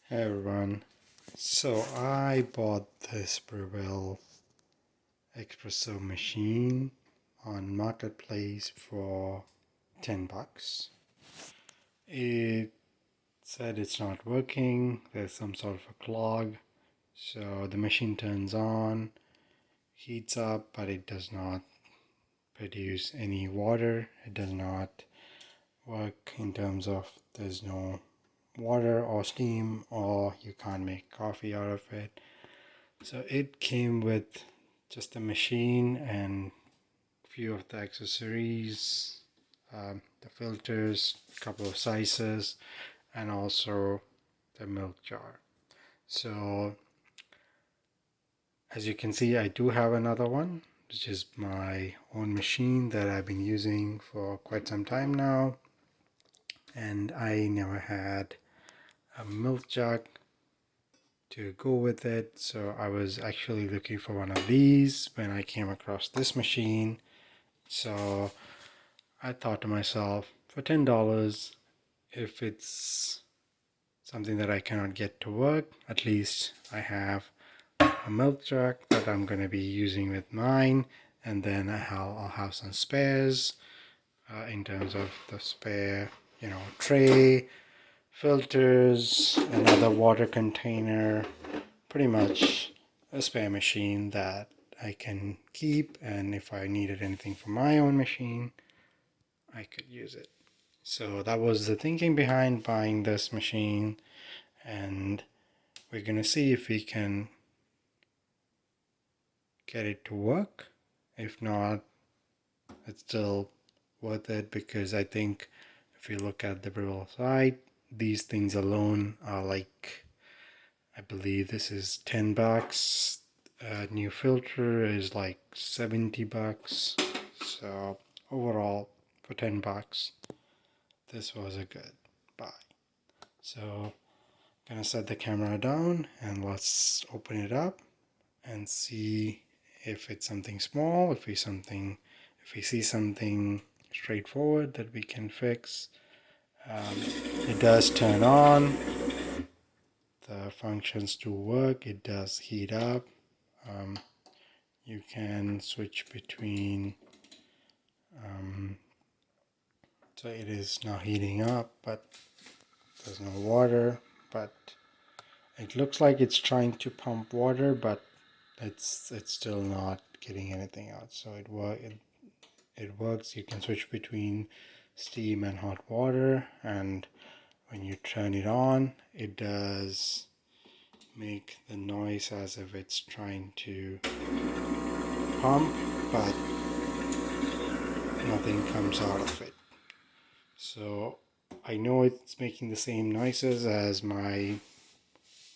Hey everyone, so I bought this Breville Espresso machine on Marketplace for $10. It said it's not working, there's some sort of a clog, so the machine turns on, heats up, but it does not produce any water. It does not work in terms of there's no water or steam, or you can't make coffee out of it. So it came with just a machine and a few of the accessories, the filters, a couple of sizes, and also the milk jar. So as you can see, I do have another one, which is my own machine that I've been using for quite some time now, and I never had a milk jug to go with it, so I was actually looking for one of these when I came across this machine. So I thought to myself, for $10, if it's something that I cannot get to work, at least I have a milk jug that I'm going to be using with mine, and then I'll have some spares in terms of the spare, tray, filters, another water container, pretty much a spare machine that I can keep, and if I needed anything for my own machine, I could use it. So that was the thinking behind buying this machine, and we're gonna see if we can get it to work. If not, it's still worth it, because I think if you look at the Breville site, these things alone are like, I believe this is $10. New filter is like $70. So overall, for $10, this was a good buy. So I'm gonna set the camera down and let's open it up and see if it's something small, if we see something straightforward that we can fix. It does turn on. The functions do work. It does heat up. You can switch between, so it is now heating up, but there's no water, but it looks like it's trying to pump water, but it's still not getting anything out. So it works. You can switch between steam and hot water, and when you turn it on, it does make the noise as if it's trying to pump, but nothing comes out of it. So I know it's making the same noises as my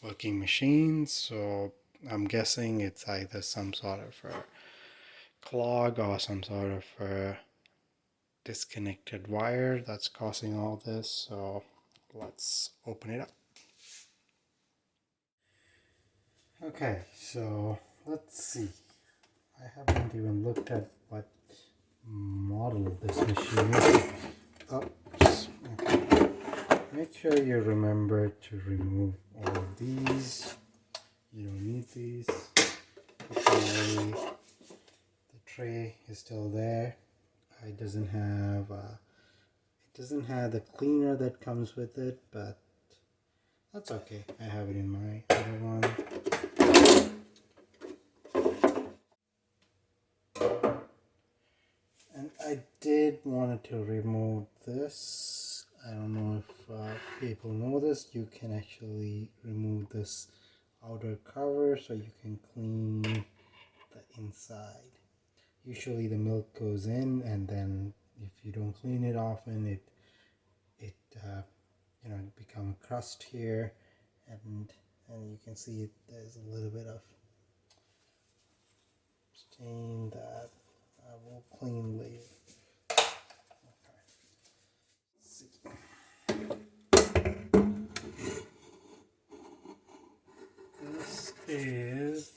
working machine, so I'm guessing it's either some sort of a clog or some sort of a disconnected wire that's causing all this. So let's open it up. Okay, so let's see. I haven't even looked at what model this machine is. Oops. Okay. Make sure you remember to remove all of these. You don't need these. Okay. The tray is still there. It doesn't have the cleaner that comes with it, but that's okay. I have it in my other one. And I did want to remove this. I don't know if people know this. You can actually remove this outer cover so you can clean the inside. Usually the milk goes in, and then if you don't clean it often, it become a crust here, and you can see there's a little bit of stain that I will clean later. This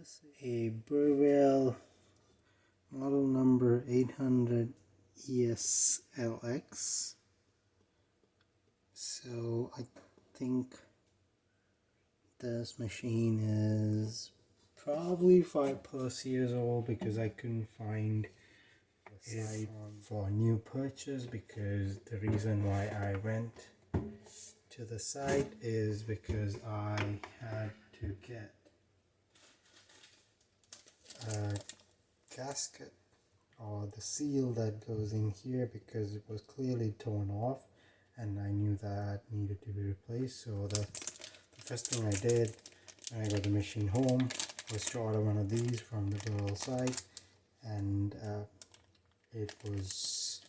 is a Breville model number 800 ESLX. So I think this machine is probably 5+ years old, because I couldn't find it for a new purchase, because the reason why I went to the site is because I had to get a gasket or the seal that goes in here, because it was clearly torn off and I knew that needed to be replaced. So the first thing I did when I got the machine home was to order one of these from the Breville site, and it was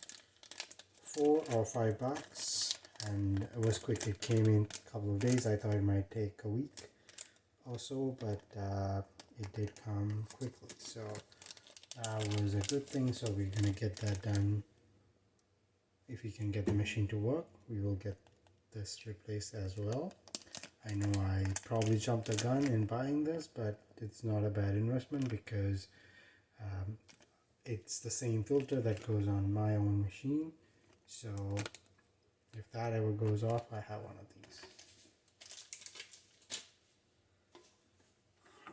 $4 or $5, and it was quick. It came in a couple of days. I thought it might take a week or so, but it did come quickly, so that was a good thing. So we're gonna get that done. If we can get the machine to work, we will get this replaced as well. I know I probably jumped the gun in buying this, but it's not a bad investment, because it's the same filter that goes on my own machine. So if that ever goes off, I have one of these.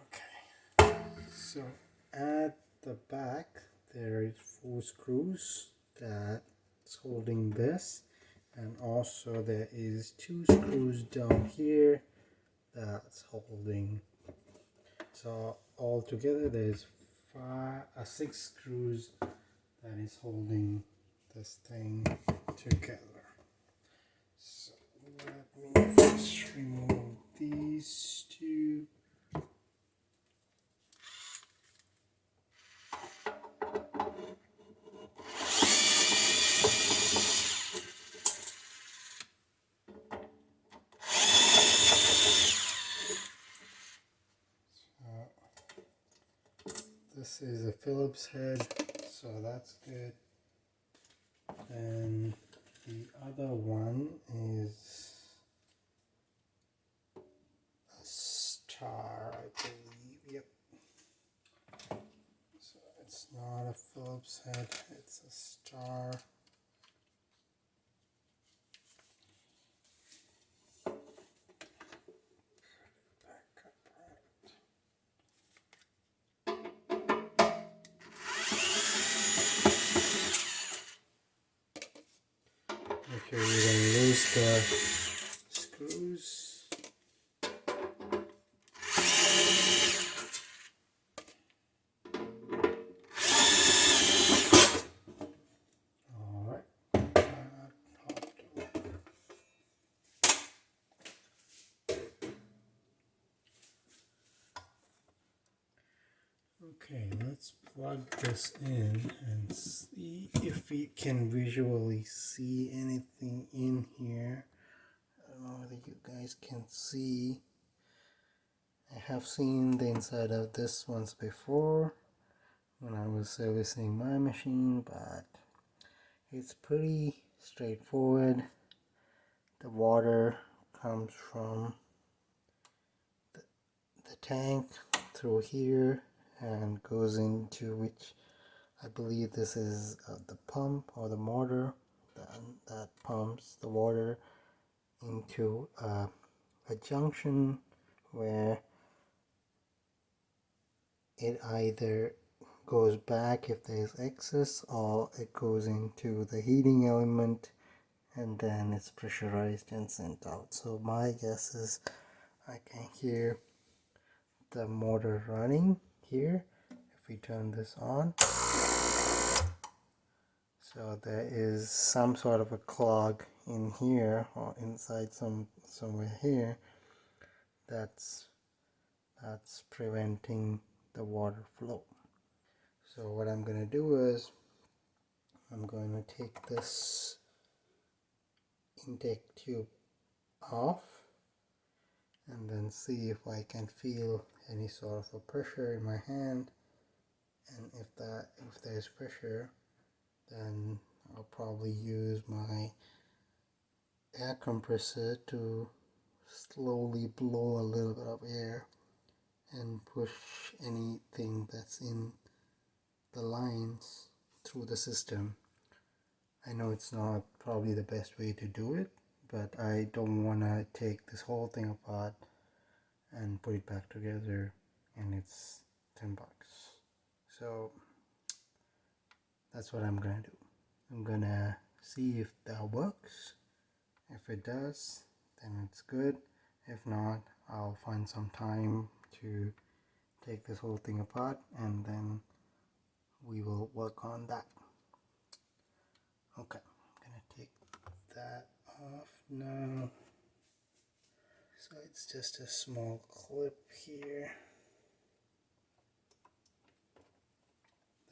Okay, so at the back there is 4 screws that's holding this, and also there is 2 screws down here that's holding. So all together there's 6 screws that is holding this thing together. So let me first remove these 2. This is a Phillips head, so that's good. And the other one is a star, I believe. Yep. So it's not a Phillips head, it's a star. Okay, we're going to lose the screws. Alright. Okay, let's plug this in and see if we can visually see anything in here. I don't know whether you guys can see. I have seen the inside of this once before when I was servicing my machine, but it's pretty straightforward. The water comes from the tank through here and goes into, which I believe this is the pump or the motor that pumps the water into a junction where it either goes back if there's excess, or it goes into the heating element and then it's pressurized and sent out. So my guess is I can hear the motor running here if we turn this on. So there is some sort of a clog in here, or inside somewhere here, that's preventing the water flow. So what I'm going to do is I'm going to take this intake tube off and then see if I can feel any sort of a pressure in my hand, and if there's pressure, then I'll probably use my air compressor to slowly blow a little bit of air and push anything that's in the lines through the system. I know it's not probably the best way to do it, but I don't want to take this whole thing apart and put it back together and it's $10. So that's what I'm gonna do. I'm gonna see if that works. If it does, then it's good. If not, I'll find some time to take this whole thing apart and then we will work on that. Okay, I'm gonna take that off now. So it's just a small clip here.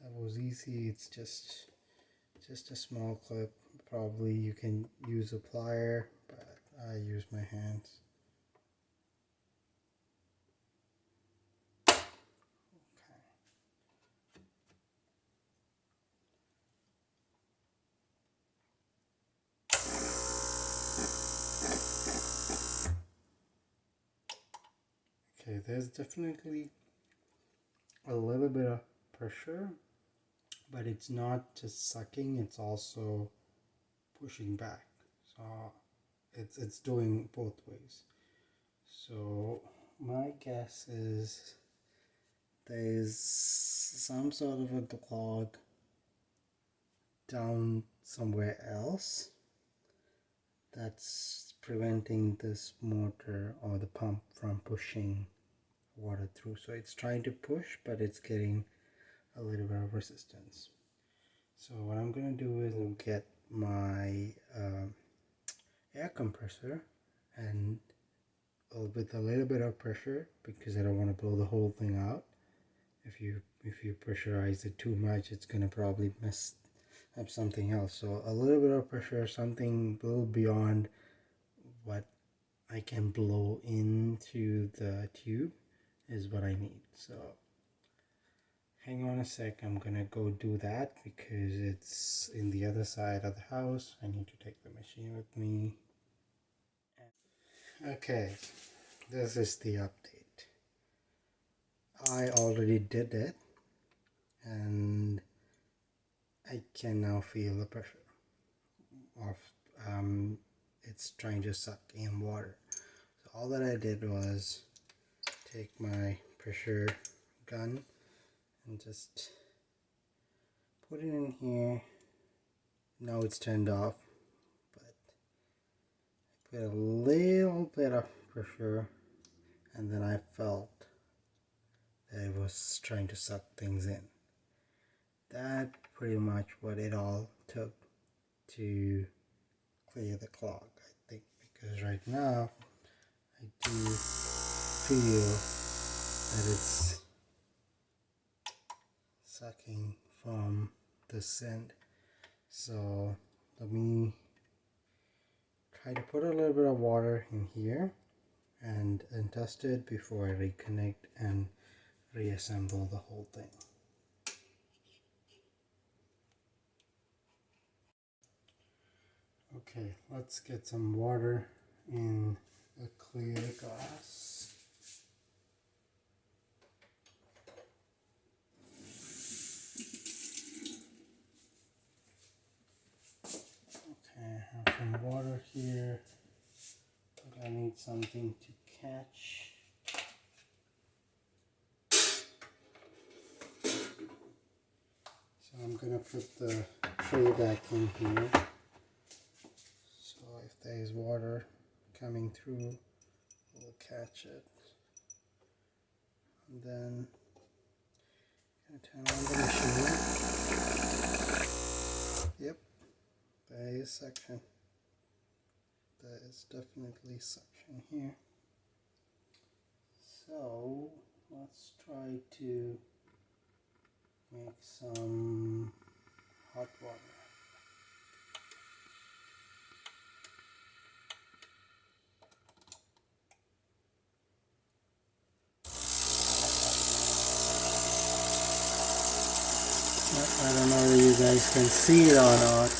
That was easy. It's just a small clip. Probably you can use a plier, but I use my hands. Okay, there's definitely a little bit of pressure, but it's not just sucking, it's also pushing back. So it's doing both ways. So my guess is there's some sort of a clog down somewhere else that's preventing this motor or the pump from pushing water through. So it's trying to push, but it's getting a little bit of resistance. So what I'm going to do is I'll get my air compressor and with a little bit of pressure, because I don't want to blow the whole thing out. If you pressurize it too much, it's going to probably mess up something else. So a little bit of pressure, something a little beyond what I can blow into the tube is what I need. So hang on a sec, I'm gonna go do that because it's in the other side of the house. I need to take the machine with me. Okay, this is the update. I already did it and I can now feel the pressure of it's trying to suck in water. So all that I did was take my pressure gun and just put it in here. Now it's turned off, but I put a little bit of pressure and then I felt that it was trying to suck things in. That's pretty much what it all took to clear the clog, I think, because right now I do feel that it's sucking from this end. So let me try to put a little bit of water in here and test it before I reconnect and reassemble the whole thing. Okay, let's get some water in a clear glass. Okay, I have some water here, but I need something to catch. So I'm gonna put the tray back in here. So if there is water coming through, we'll catch it. And then I'm gonna turn on the machine. Yep, there is suction. There is definitely suction here. So let's try to make some hot water. I don't know if you guys can see it or not,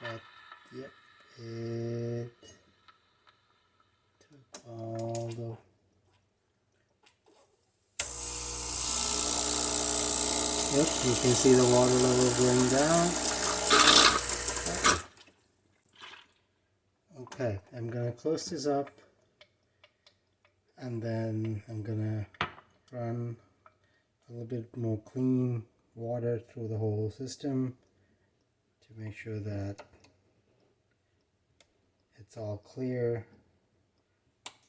but yep, it took all the yep, you can can see the water level going down. Okay, I'm gonna close this up, and then I'm gonna run a little bit more clean water through the whole system to make sure that it's all clear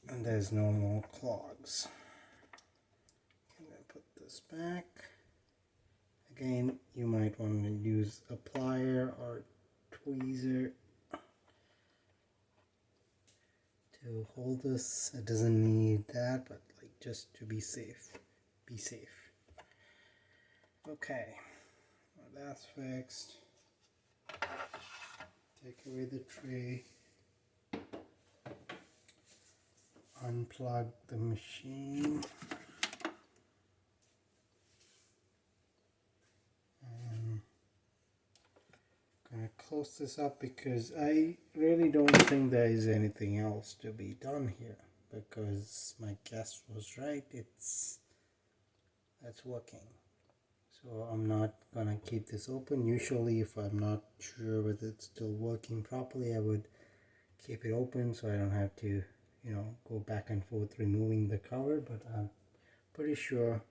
and there's no more clogs. I'm gonna put this back. Again, you might want to use a plier or tweezer to hold this. It doesn't need that, but like just to be safe. Be safe. Okay, well, that's fixed. Take away the tray. Unplug the machine. I'm gonna close this up because I really don't think there is anything else to be done here, because my guess was right. It's working. So I'm not gonna keep this open. Usually if I'm not sure whether it's still working properly, I would keep it open so I don't have to, you know, go back and forth removing the cover, but I'm pretty sure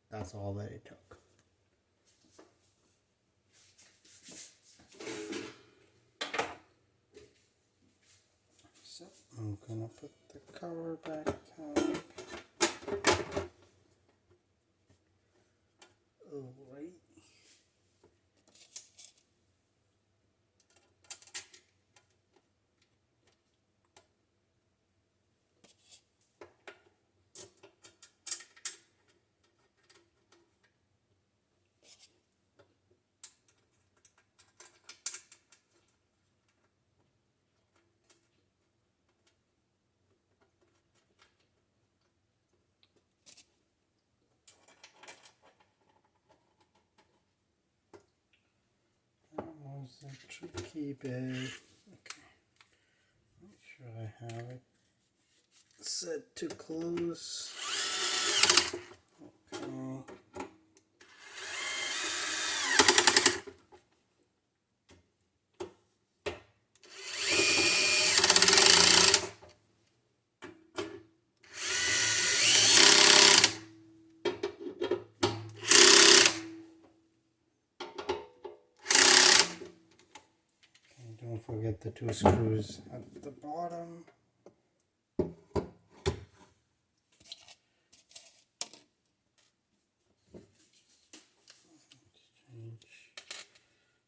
that's all that it took. So I'm gonna put the cover back on. Alright. That was a tricky bit. Okay. Make sure I have it set to close. Okay. Don't forget the 2 screws at the bottom.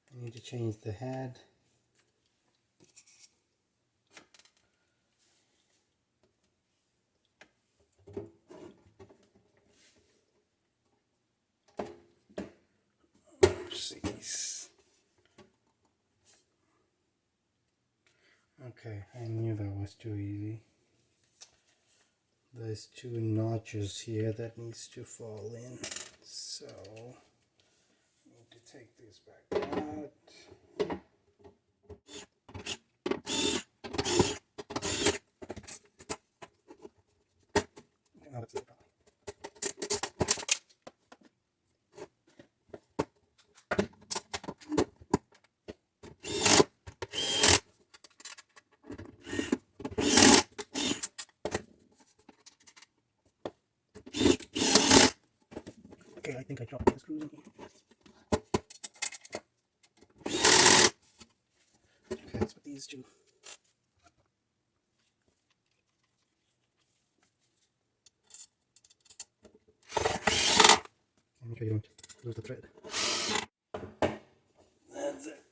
I need to change the head. Oopsies. Okay, I knew that was too easy. There's 2 notches here that needs to fall in. So, I need to take this back out. Now that's it. Okay, I think I dropped the screws in here. Okay, let's put these 2. Make sure you don't lose the thread. That's it.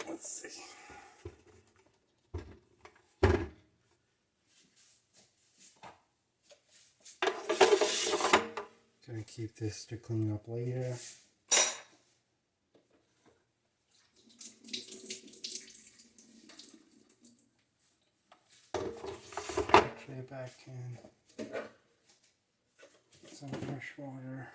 Let's see. Gonna keep this to clean up later. Tray back in. Some fresh water.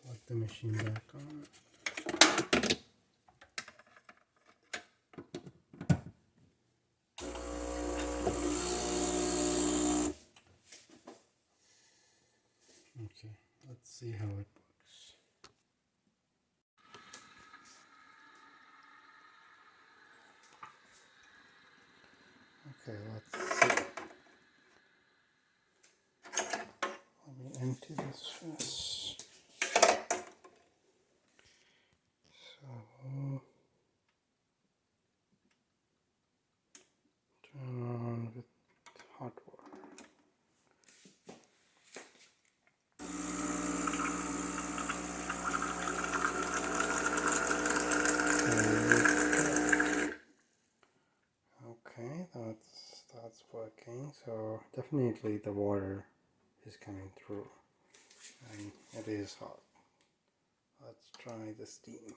Plug the machine back on. Okay, let's see. Let me empty this first. So turn on with hot water. Okay, that's working. So definitely the water is coming through, and it is hot. Let's try the steam.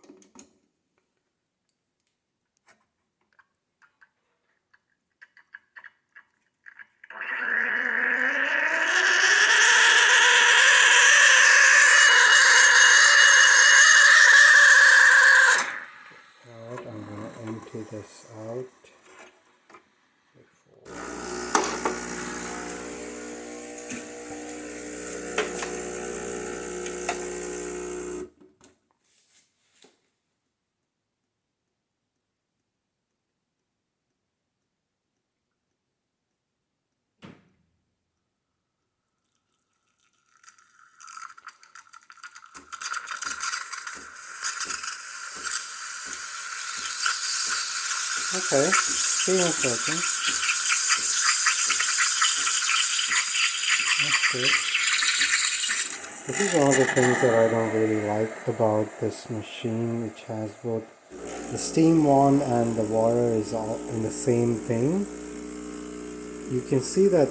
Alright, I'm going to empty this out before. Okay, steam is working. That's good. This is one of the things that I don't really like about this machine, which has both the steam wand and the water is all in the same thing. You can see that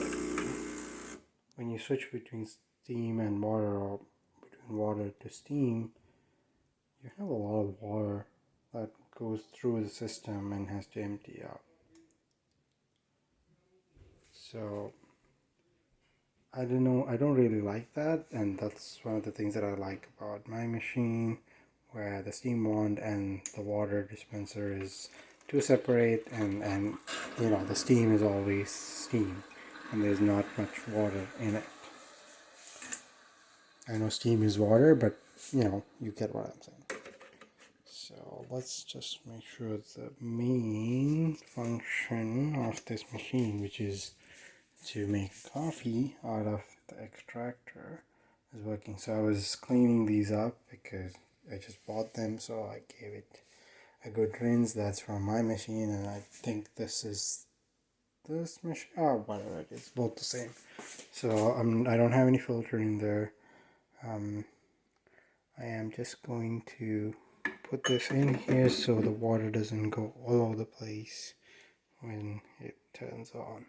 when you switch between steam and water, or between water to steam, you have a lot of water that goes through the system and has to empty out. So I don't know, I don't really like that, and that's one of the things that I like about my machine, where the steam wand and the water dispenser is two separate, and you know, the steam is always steam and there's not much water in it. I know steam is water, but you know, you get what I'm saying. So let's just make sure the main function of this machine, which is to make coffee out of the extractor, is working. So I was cleaning these up because I just bought them, so I gave it a good rinse. That's from my machine, and I think this is this machine. Oh, whatever it is, both the same. So I don't have any filter in there. I am just going to put this in here so the water doesn't go all over the place when it turns on.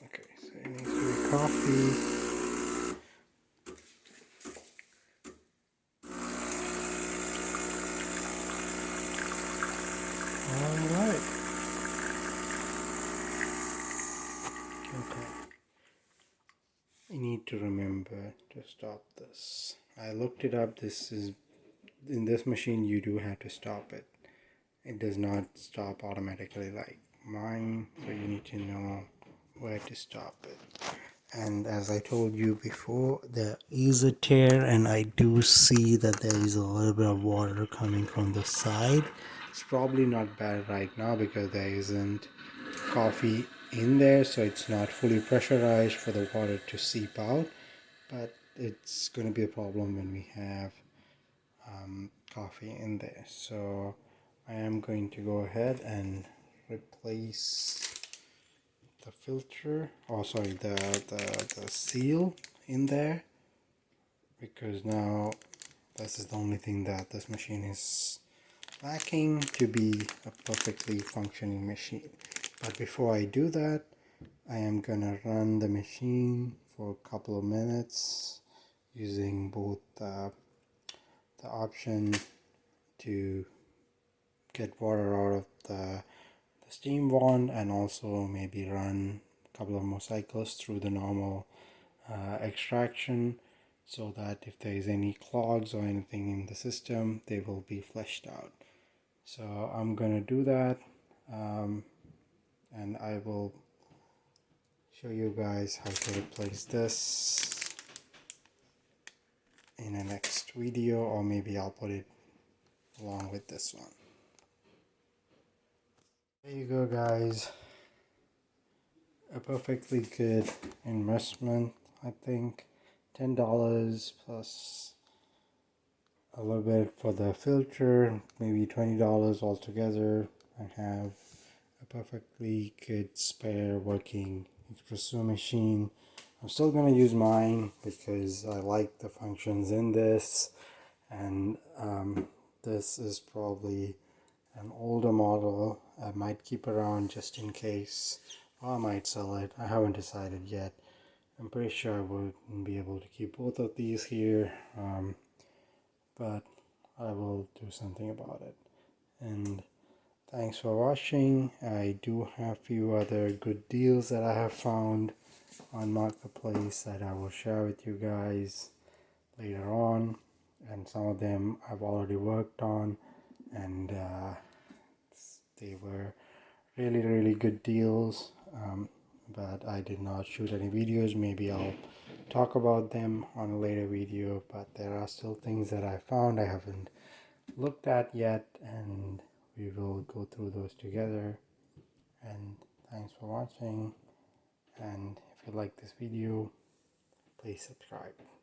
Okay, so it needs to be coffee. Alright. Okay. I need to remember to stop this. I looked it up. This is in this machine you do have to stop it. It does not stop automatically like mine, so you need to know where to stop it. And as I told you before, there is a tear, and I do see that there is a little bit of water coming from the side. It's probably not bad right now because there isn't coffee in there, so it's not fully pressurized for the water to seep out, but it's going to be a problem when we have coffee in there. So I am going to go ahead and replace the filter, oh sorry, the seal in there, because now this is the only thing that this machine is lacking to be a perfectly functioning machine. But before I do that, I am gonna run the machine for a couple of minutes using both the option to get water out of the steam wand, and also maybe run a couple of more cycles through the normal extraction, so that if there is any clogs or anything in the system, they will be flushed out. So I'm gonna do that, and I will show you guys how to replace this in the next video, or maybe I'll put it along with this one. There you go, guys. A perfectly good investment, I think. $10 plus a little bit for the filter, maybe $20 altogether. I have a perfectly good spare working espresso machine. I'm still gonna use mine because I like the functions in this, and this is probably an older model. I might keep around just in case, or I might sell it. I haven't decided yet. I'm pretty sure I wouldn't be able to keep both of these here, but I will do something about it. And thanks for watching. I do have a few other good deals that I have found on Marketplace that I will share with you guys later on, and some of them I've already worked on, and they were really good deals, but I did not shoot any videos. Maybe I'll talk about them on a later video, but there are still things that I found I haven't looked at yet, and we will go through those together. And thanks for watching, and if you like this video, please subscribe.